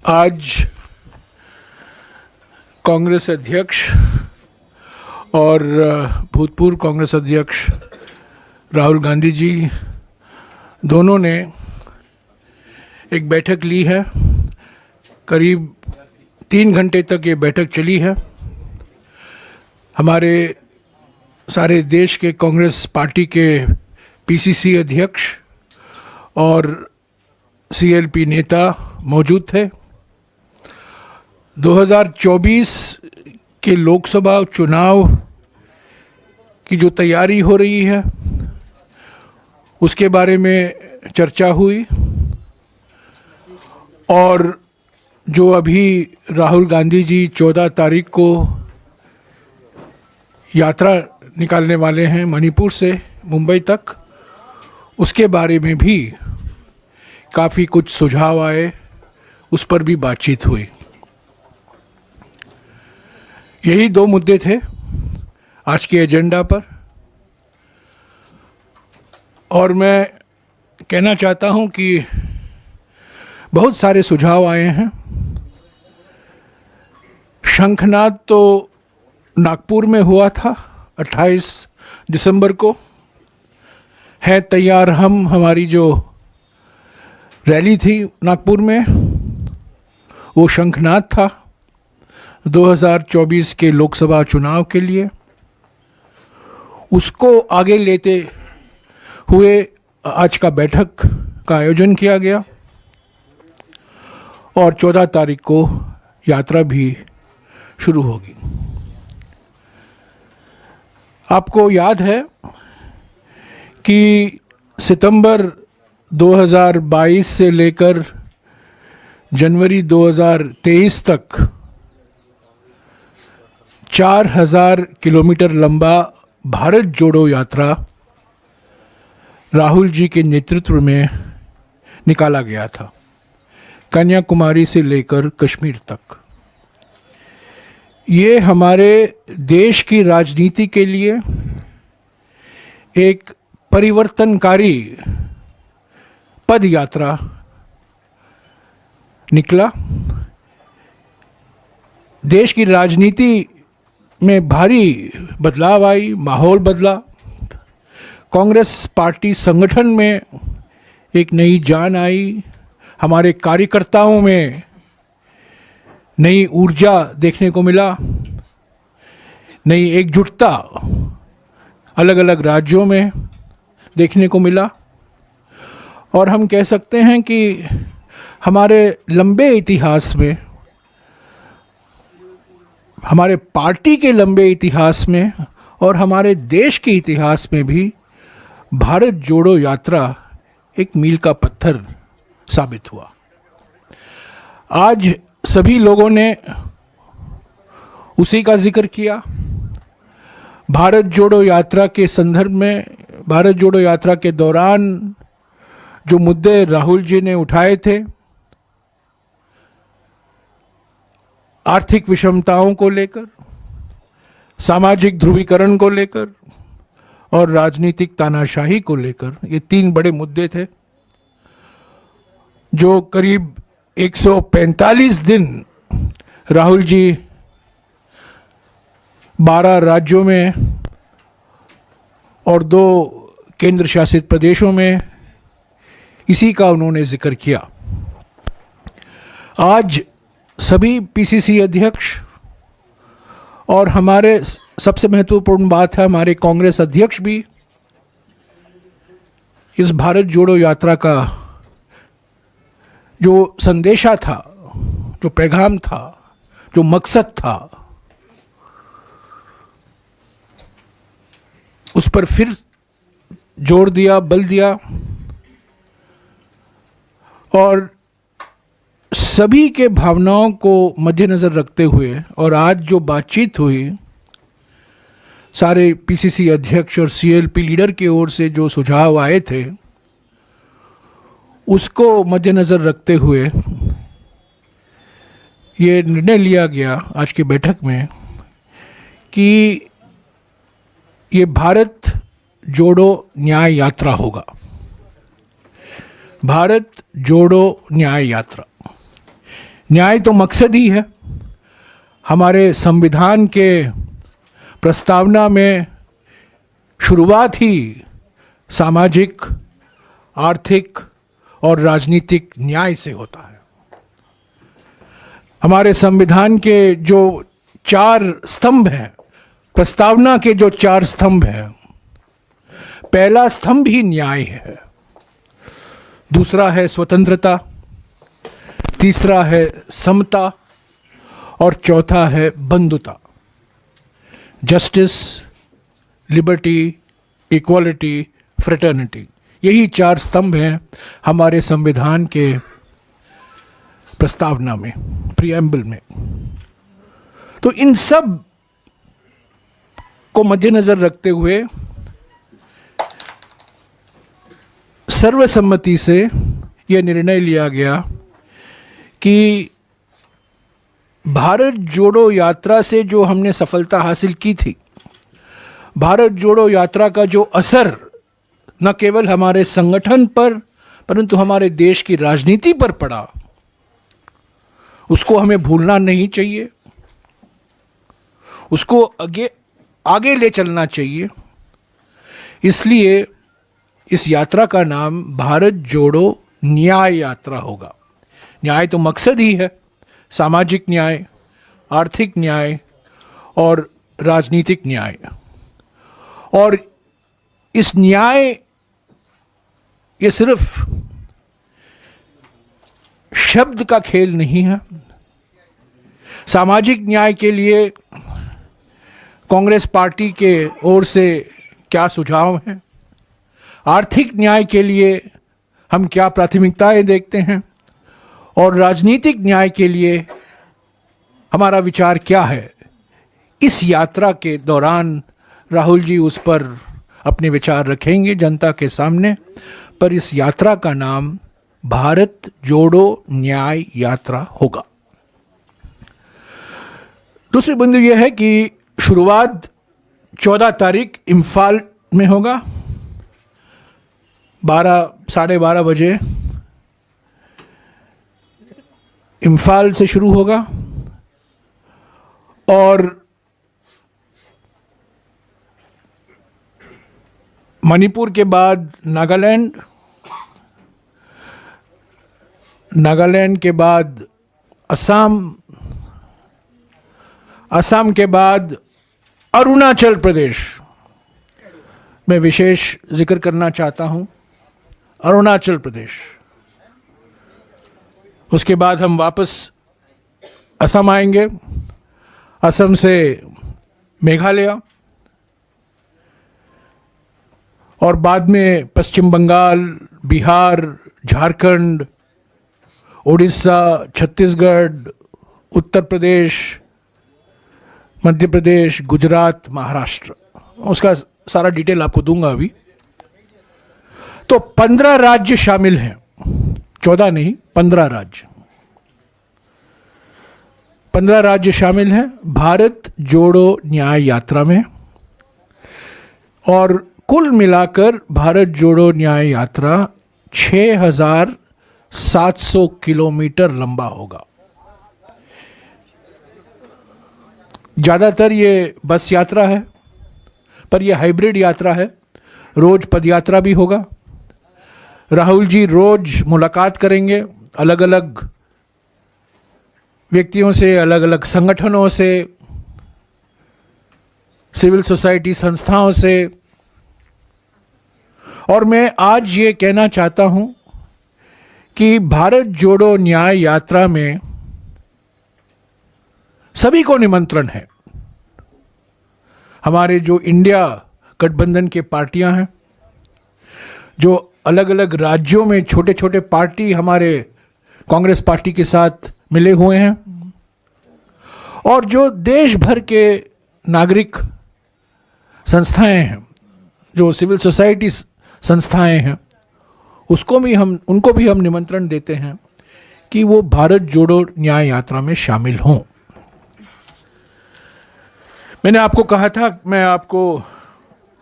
आज कांग्रेस अध्यक्ष और भूतपूर्व कांग्रेस अध्यक्ष राहुल गांधी जी दोनों ने एक बैठक ली है। करीब 3 घंटे तक ये बैठक चली है। हमारे सारे देश के कांग्रेस पार्टी के पीसीसी अध्यक्ष और सीएलपी नेता मौजूद थे। 2024 के लोकसभा चुनाव की जो तैयारी हो रही है उसके बारे में चर्चा हुई और जो अभी राहुल गांधी जी 14 तारीख को यात्रा निकालने वाले हैं मणिपुर से मुंबई तक, उसके बारे में भी काफ़ी कुछ सुझाव आए, उस पर भी बातचीत हुई। यही 2 मुद्दे थे आज के एजेंडा पर और मैं कहना चाहता हूं कि बहुत सारे सुझाव आए हैं। शंखनाद तो नागपुर में हुआ था 28 दिसंबर को, है तैयार हमारी जो रैली थी नागपुर में वो शंखनाद था 2024 के लोकसभा चुनाव के लिए। उसको आगे लेते हुए आज का बैठक का आयोजन किया गया और 14 तारीख को यात्रा भी शुरू होगी। आपको याद है कि सितंबर 2022 से लेकर जनवरी 2023 तक 4000 किलोमीटर लंबा भारत जोड़ो यात्रा राहुल जी के नेतृत्व में निकाला गया था, कन्याकुमारी से लेकर कश्मीर तक। ये हमारे देश की राजनीति के लिए एक परिवर्तनकारी पद यात्रा निकला। देश की राजनीति में भारी बदलाव आई, माहौल बदला। कांग्रेस पार्टी संगठन में एक नई जान आई, हमारे कार्यकर्ताओं में नई ऊर्जा देखने को मिला, नई एकजुटता अलग अलग राज्यों में देखने को मिला। और हम कह सकते हैं कि हमारे लंबे इतिहास में, हमारे पार्टी के लंबे इतिहास में और हमारे देश के इतिहास में भी भारत जोड़ो यात्रा एक मील का पत्थर साबित हुआ। आज सभी लोगों ने उसी का जिक्र किया। भारत जोड़ो यात्रा के संदर्भ में, भारत जोड़ो यात्रा के दौरान जो मुद्दे राहुल जी ने उठाए थे, आर्थिक विषमताओं को लेकर, सामाजिक ध्रुवीकरण को लेकर और राजनीतिक तानाशाही को लेकर, ये 3 बड़े मुद्दे थे जो करीब 145 दिन राहुल जी 12 राज्यों में और 2 केंद्र शासित प्रदेशों में इसी का उन्होंने जिक्र किया। आज सभी पीसीसी अध्यक्ष और हमारे सबसे महत्वपूर्ण बात है हमारे कांग्रेस अध्यक्ष भी इस भारत जोड़ो यात्रा का जो संदेशा था, जो पैगाम था, जो मकसद था, उस पर फिर जोर दिया, बल दिया और सभी के भावनाओं को मद्देनज़र रखते हुए और आज जो बातचीत हुई, सारे पीसीसी अध्यक्ष और सीएलपी लीडर की ओर से जो सुझाव आए थे उसको मद्देनज़र रखते हुए ये निर्णय लिया गया आज की बैठक में कि ये भारत जोड़ो न्याय यात्रा होगा। भारत जोड़ो न्याय यात्रा न्याय तो मकसद ही है। हमारे संविधान के प्रस्तावना में शुरुआत ही सामाजिक, आर्थिक और राजनीतिक न्याय से होता है। हमारे संविधान के जो 4 स्तंभ हैं, प्रस्तावना के जो 4 स्तंभ हैं, पहला स्तंभ ही न्याय है, दूसरा है स्वतंत्रता, तीसरा है समता और चौथा है बंधुता। जस्टिस, लिबर्टी, इक्वालिटी, फ्रेटर्निटी, यही 4 स्तंभ हैं हमारे संविधान के प्रस्तावना में, प्रीएम्बल में। तो इन सब को मद्देनजर रखते हुए सर्वसम्मति से यह निर्णय लिया गया कि भारत जोड़ो यात्रा से जो हमने सफलता हासिल की थी, भारत जोड़ो यात्रा का जो असर न केवल हमारे संगठन पर परंतु हमारे देश की राजनीति पर पड़ा, उसको हमें भूलना नहीं चाहिए, उसको आगे ले चलना चाहिए। इसलिए इस यात्रा का नाम भारत जोड़ो न्याय यात्रा होगा। न्याय तो मकसद ही है, सामाजिक न्याय, आर्थिक न्याय और राजनीतिक न्याय। और इस न्याय, ये सिर्फ शब्द का खेल नहीं है। सामाजिक न्याय के लिए कांग्रेस पार्टी के ओर से क्या सुझाव हैं, आर्थिक न्याय के लिए हम क्या प्राथमिकताएं देखते हैं, और राजनीतिक न्याय के लिए हमारा विचार क्या है, इस यात्रा के दौरान राहुल जी उस पर अपने विचार रखेंगे जनता के सामने। पर इस यात्रा का नाम भारत जोड़ो न्याय यात्रा होगा। दूसरी बिंदु यह है कि शुरुआत 14 तारीख इम्फाल में होगा, 12 साढ़े 12 बजे इम्फाल से शुरू होगा और मणिपुर के बाद नागालैंड, नागालैंड के बाद असम, असम के बाद अरुणाचल प्रदेश। मैं विशेष जिक्र करना चाहता हूं अरुणाचल प्रदेश। उसके बाद हम वापस असम आएंगे, असम से मेघालय और बाद में पश्चिम बंगाल, बिहार, झारखंड, उड़ीसा, छत्तीसगढ़, उत्तर प्रदेश, मध्य प्रदेश, गुजरात, महाराष्ट्र। उसका सारा डिटेल आपको दूंगा अभी। तो 15 राज्य शामिल हैं, 14 नहीं, 15 राज्य, 15 राज्य शामिल हैं भारत जोड़ो न्याय यात्रा में। और कुल मिलाकर भारत जोड़ो न्याय यात्रा 6,700 किलोमीटर लंबा होगा। ज़्यादातर ये बस यात्रा है, पर यह हाइब्रिड यात्रा है, रोज पदयात्रा भी होगा। राहुल जी रोज मुलाकात करेंगे अलग अलग व्यक्तियों से, अलग अलग संगठनों से, सिविल सोसाइटी संस्थाओं से। और मैं आज ये कहना चाहता हूं कि भारत जोड़ो न्याय यात्रा में सभी को निमंत्रण है। हमारे जो इंडिया गठबंधन के पार्टियां हैं, जो अलग अलग राज्यों में छोटे छोटे पार्टी हमारे कांग्रेस पार्टी के साथ मिले हुए हैं, और जो देश भर के नागरिक संस्थाएं हैं, जो सिविल सोसाइटी संस्थाएं हैं, उनको भी हम निमंत्रण देते हैं कि वो भारत जोड़ो न्याय यात्रा में शामिल हों। मैंने आपको कहा था मैं आपको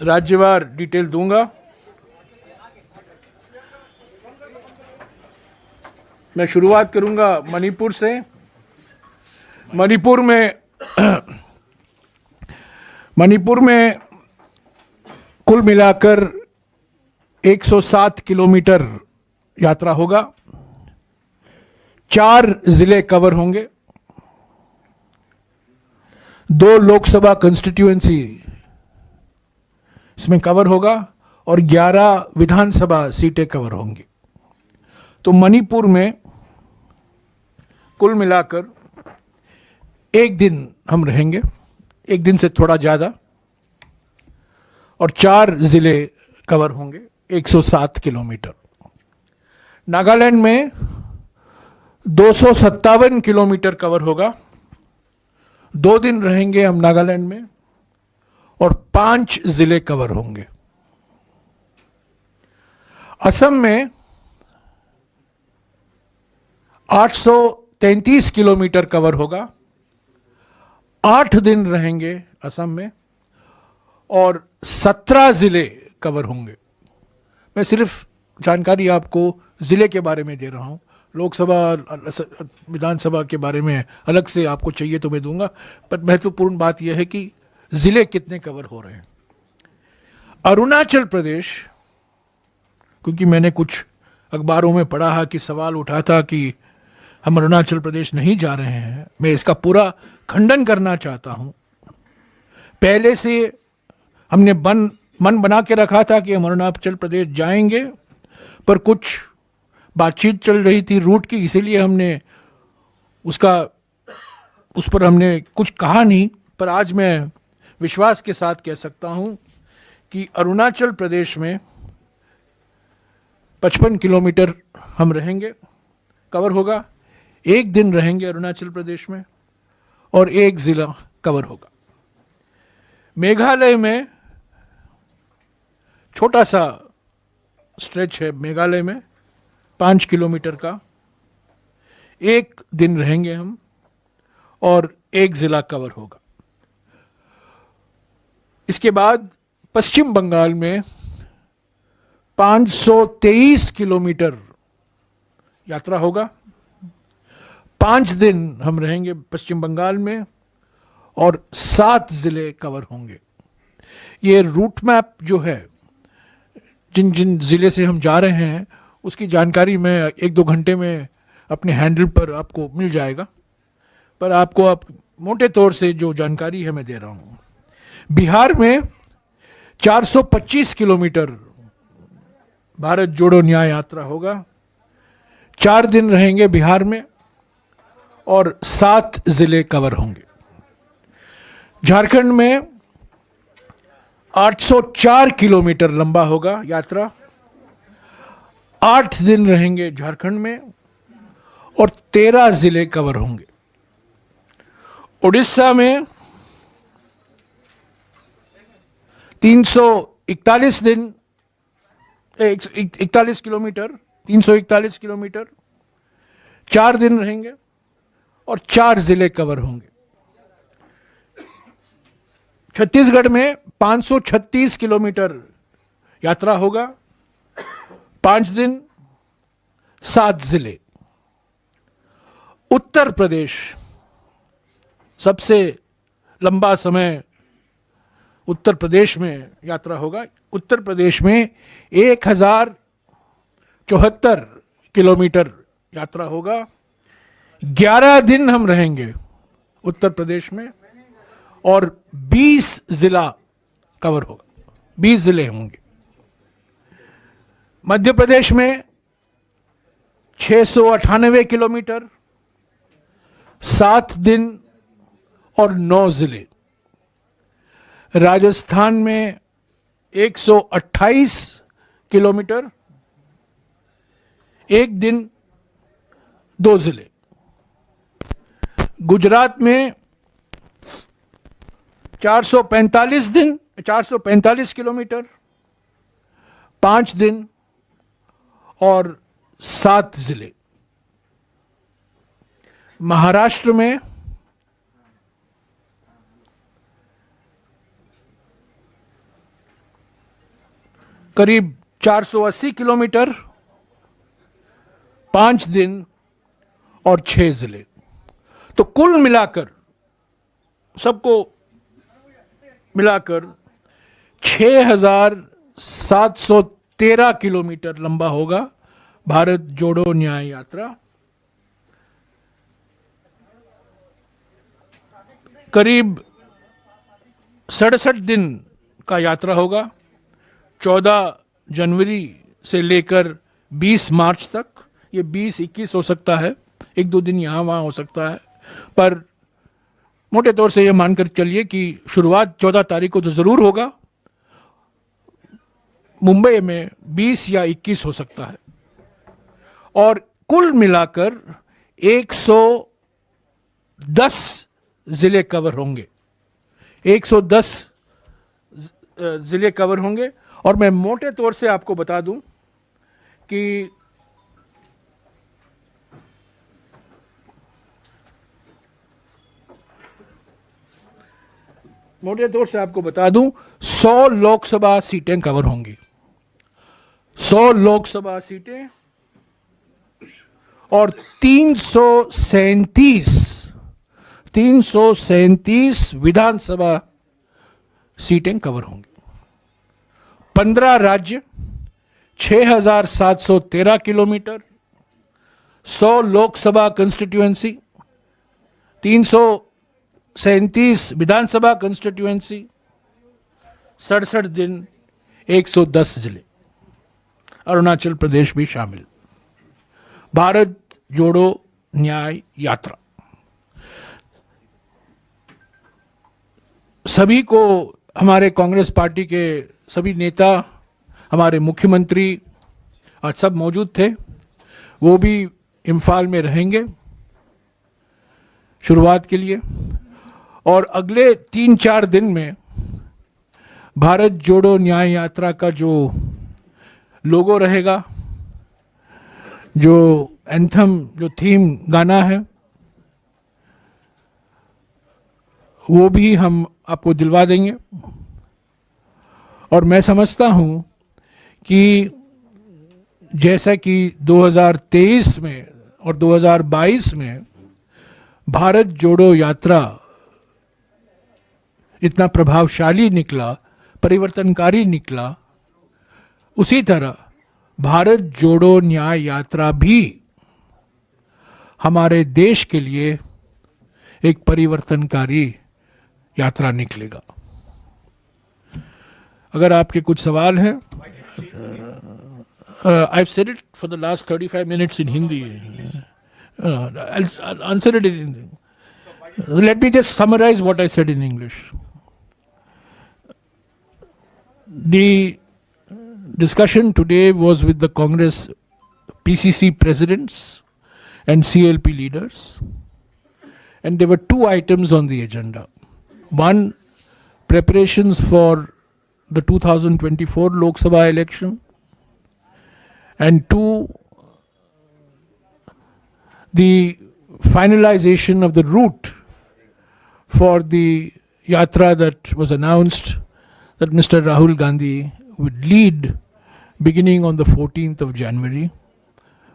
राज्यवार डिटेल दूंगा। मैं शुरुआत करूंगा मणिपुर से। मणिपुर में कुल मिलाकर 107 किलोमीटर यात्रा होगा। 4 जिले कवर होंगे, 2 लोकसभा कंस्टिट्यूएंसी इसमें कवर होगा और 11 विधानसभा सीटें कवर होंगी। तो मणिपुर में कुल मिलाकर 1 दिन हम रहेंगे, 1 दिन से थोड़ा ज़्यादा, और 4 जिले कवर होंगे, 107 किलोमीटर। नागालैंड में 257 किलोमीटर कवर होगा। 2 दिन रहेंगे हम नागालैंड में और 5 जिले कवर होंगे। असम में 833 किलोमीटर कवर होगा। 8 दिन रहेंगे असम में और 17 जिले कवर होंगे। मैं सिर्फ जानकारी आपको ज़िले के बारे में दे रहा हूँ, लोकसभा विधानसभा के बारे में अलग से आपको चाहिए तो मैं दूंगा, पर महत्वपूर्ण बात यह है कि ज़िले कितने कवर हो रहे हैं। अरुणाचल प्रदेश, क्योंकि मैंने कुछ अखबारों में पढ़ा है कि सवाल उठा था कि हम अरुणाचल प्रदेश नहीं जा रहे हैं, मैं इसका पूरा खंडन करना चाहता हूँ। पहले से हमने मन बना के रखा था कि हम अरुणाचल प्रदेश जाएंगे, पर कुछ बातचीत चल रही थी रूट की, इसीलिए हमने उस पर हमने कुछ कहा नहीं। पर आज मैं विश्वास के साथ कह सकता हूँ कि अरुणाचल प्रदेश में 55 किलोमीटर हम रहेंगे, कवर होगा। 1 दिन रहेंगे अरुणाचल प्रदेश में और 1 जिला कवर होगा। मेघालय में छोटा सा स्ट्रेच है, मेघालय में 5 किलोमीटर का, 1 दिन रहेंगे हम और 1 जिला कवर होगा। इसके बाद पश्चिम बंगाल में 523 किलोमीटर यात्रा होगा। 5 दिन हम रहेंगे पश्चिम बंगाल में और 7 जिले कवर होंगे। ये रूट मैप जो है, जिन जिन ज़िले से हम जा रहे हैं, उसकी जानकारी मैं 1-2 घंटे में अपने हैंडल पर आपको मिल जाएगा, पर आपको आप मोटे तौर से जो जानकारी है मैं दे रहा हूँ। बिहार में 425 किलोमीटर भारत जोड़ो न्याय यात्रा होगा। 4 दिन रहेंगे बिहार में और 7 जिले कवर होंगे। झारखंड में 804 किलोमीटर लंबा होगा यात्रा। 8 दिन रहेंगे झारखंड में और 13 जिले कवर होंगे। उड़ीसा में 341 दिन 41 किलोमीटर 341 किलोमीटर 4 दिन रहेंगे और 4 जिले कवर होंगे। छत्तीसगढ़ में 536 किलोमीटर यात्रा होगा, 5 दिन 7 जिले। उत्तर प्रदेश सबसे लंबा समय उत्तर प्रदेश में यात्रा होगा। उत्तर प्रदेश में 1074 किलोमीटर यात्रा होगा। 11 दिन हम रहेंगे उत्तर प्रदेश में और 20 जिला कवर होगा, 20 जिले होंगे। मध्य प्रदेश में 698 किलोमीटर, 7 दिन और 9 जिले। राजस्थान में 128 किलोमीटर, 1 दिन 2 जिले। गुजरात में 445 किलोमीटर, 5 दिन और 7 जिले। महाराष्ट्र में करीब 480 किलोमीटर, 5 दिन और 6 जिले। तो कुल मिलाकर, सबको मिलाकर 6,713 किलोमीटर लंबा होगा भारत जोड़ो न्याय यात्रा। करीब 67 दिन का यात्रा होगा। 14 जनवरी से लेकर 20 मार्च तक। ये 20-21 हो सकता है, 1-2 दिन यहाँ वहाँ हो सकता है, पर मोटे तौर से ये मानकर चलिए कि शुरुआत 14 तारीख को तो ज़रूर होगा। मुंबई में 20 या 21 हो सकता है। और कुल मिलाकर 110 ज़िले कवर होंगे। 110 ज़िले कवर होंगे। और मैं मोटे तौर से आपको बता दूं कि मोटे तौर से आपको बता दूं 100 लोकसभा सीटें कवर होंगी। 100 लोकसभा सीटें और 337 विधानसभा सीटें कवर होंगी। 15 राज्य, 6,713 किलोमीटर, 100 लोकसभा कंस्टिट्यूएंसी, 337 विधानसभा कंस्टिट्यूएंसी, 67 दिन, 110 जिले, अरुणाचल प्रदेश भी शामिल। भारत जोड़ो न्याय यात्रा सभी को, हमारे कांग्रेस पार्टी के सभी नेता, हमारे मुख्यमंत्री आज सब मौजूद थे। वो भी इम्फाल में रहेंगे शुरुआत के लिए। और अगले 3-4 दिन में भारत जोड़ो न्याय यात्रा का जो लोगो रहेगा, जो एंथम, जो थीम गाना है, वो भी हम आपको दिलवा देंगे। और मैं समझता हूं कि जैसा कि 2023 में और 2022 में भारत जोड़ो यात्रा इतना प्रभावशाली निकला, परिवर्तनकारी निकला, उसी तरह भारत जोड़ो न्याय यात्रा भी हमारे देश के लिए एक परिवर्तनकारी यात्रा निकलेगा। अगर आपके कुछ सवाल हैं, I've said it for the last 35 minutes in Hindi. I'll answer it in Hindi. Let me just summarize what I said in English. The discussion today was with the Congress PCC presidents and CLP leaders, and there were 2 items on the agenda. One, preparations for the 2024 Lok Sabha election, and 2, the finalization of the route for the yatra that was announced that Mr. Rahul Gandhi would lead beginning on the 14th of January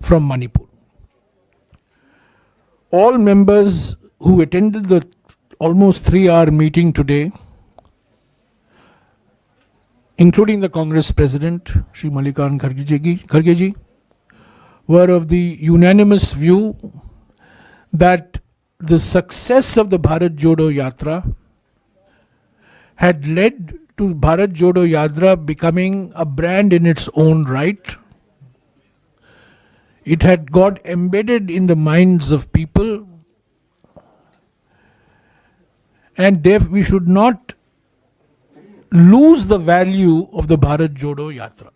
from Manipur. All members who attended the almost 3-hour meeting today, including the Congress President, Shri Mallikarjun Kharge ji, were of the unanimous view that the success of the Bharat Jodo Yatra had led to Bharat Jodo Yatra becoming a brand in its own right. It had got embedded in the minds of people, and we should not lose the value of the Bharat Jodo Yatra.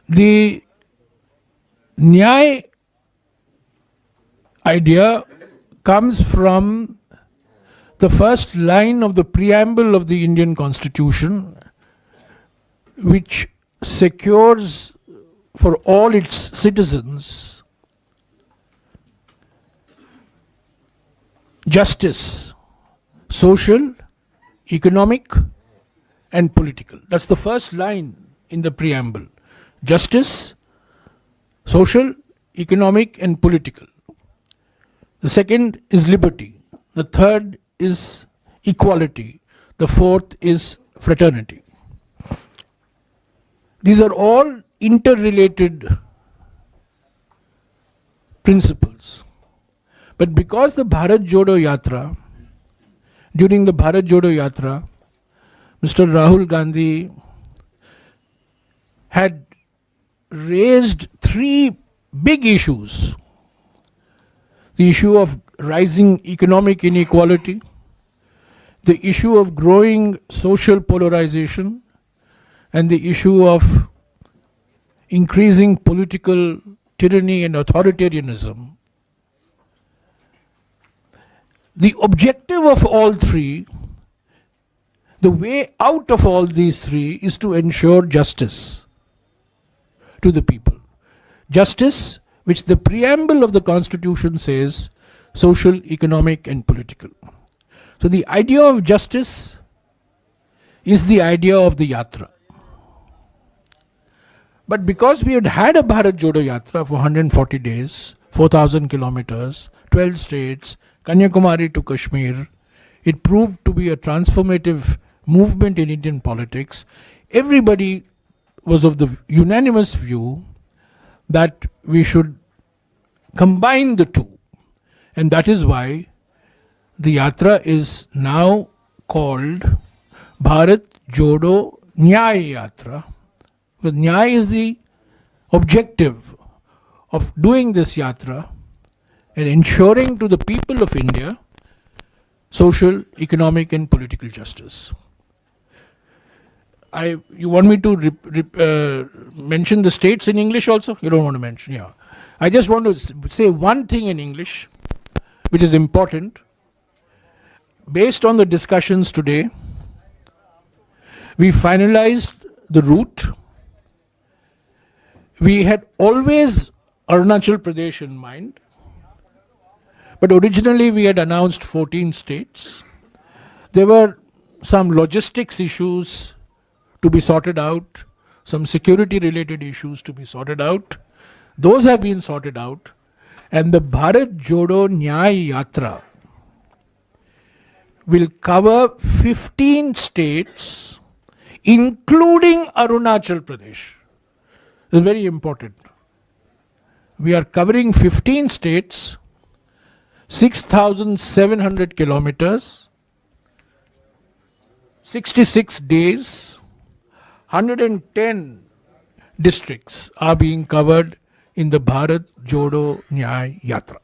The Nyay idea comes from the first line of the preamble of the Indian Constitution, which secures for all its citizens justice, social, economic, and political. That's the first line in the preamble. Justice, social, economic, and political. The second is liberty. The third is equality. The fourth is fraternity. These are all interrelated principles. But because the Bharat Jodo Yatra, during the Bharat Jodo Yatra, Mr. Rahul Gandhi had raised three big issues. The issue of rising economic inequality, the issue of growing social polarization, and the issue of increasing political tyranny and authoritarianism. The objective of all three, the way out of all these three, is to ensure justice to the people. Justice, which the preamble of the Constitution says, social, economic, and political. So the idea of justice is the idea of the Yatra. But because we had had a Bharat Jodo Yatra for 140 days, 4,000 kilometers, 12 states, Kanyakumari to Kashmir, it proved to be a transformative movement in Indian politics. Everybody was of the unanimous view that we should combine the two. And that is why the Yatra is now called Bharat Jodo Nyay Yatra. Because Nyay is the objective of doing this Yatra and ensuring to the people of India social, economic, and political justice. You want me to mention the states in English also? You don't want to mention, yeah. I just want to say one thing in English, which is important. Based on the discussions today, we finalized the route. We had always Arunachal Pradesh in mind, but originally we had announced 14 states. There were some logistics issues to be sorted out, some security related issues to be sorted out. Those have been sorted out, and the Bharat Jodo Nyay Yatra will cover 15 states, including Arunachal Pradesh. It's very important. We are covering 15 states, 6,700 kilometers, 66 days, 110 districts are being covered in the Bharat Jodo Nyay Yatra.